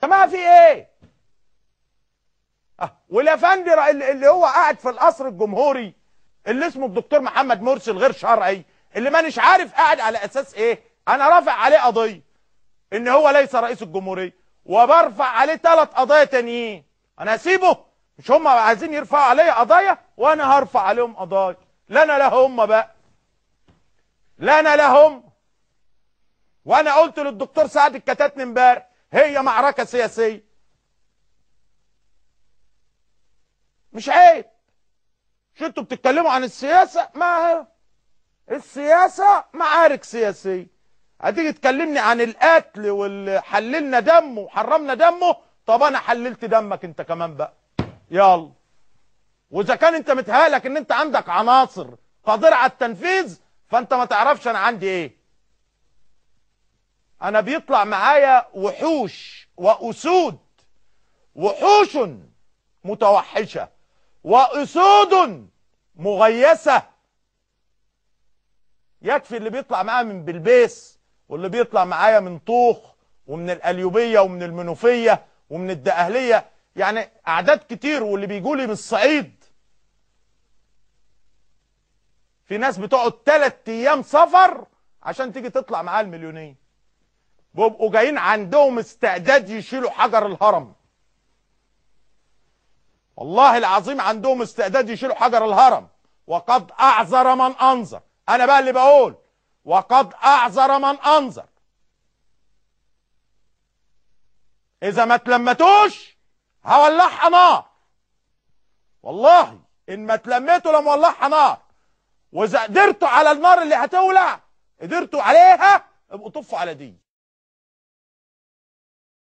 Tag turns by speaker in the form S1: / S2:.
S1: ما في ايه؟ والافندي اللي هو قاعد في القصر الجمهوري اللي اسمه الدكتور محمد مرسي الغير شرعي، اللي مانيش عارف قاعد على اساس ايه. انا رافع عليه قضيه ان هو ليس رئيس الجمهوريه، وبرفع عليه 3 قضايا تانيين. انا هسيبه؟ مش هم عايزين يرفعوا عليا قضايا وانا هرفع عليهم قضايا؟ لا انا لا هم بقى، لا انا لا هم. وانا قلت للدكتور سعد الكتاتني امبارح هي معركه سياسيه. مش عيب؟ مش انتوا بتتكلموا عن السياسه؟ ما السياسه معارك سياسيه. هتيجي تكلمني عن القتل واللي حللنا دمه وحرمنا دمه؟ طب انا حللت دمك انت كمان بقى، يلا. واذا كان انت متهالك ان انت عندك عناصر قادره على التنفيذ، فانت ما تعرفش انا عندي ايه. انا بيطلع معايا وحوش واسود، وحوش متوحشه واسود مغيسه. يكفي اللي بيطلع معايا من بلبيس، واللي بيطلع معايا من طوخ ومن القليوبيه ومن المنوفيه ومن الدقهليه، يعني اعداد كتير. واللي بيجولي من الصعيد، في ناس بتقعد 3 ايام سفر عشان تيجي تطلع معاه المليونين. بيبقوا جايين عندهم استعداد يشيلوا حجر الهرم، والله العظيم عندهم استعداد يشيلوا حجر الهرم. وقد اعذر من انذر. انا بقى اللي بقول وقد اعذر من انذر. اذا ما تلمتوش هولعها نار، والله ان ما تلميتوا لمولعها نار. واذا قدرتوا على النار اللي هتولع، قدرتوا عليها، ابقوا طفوا على دي.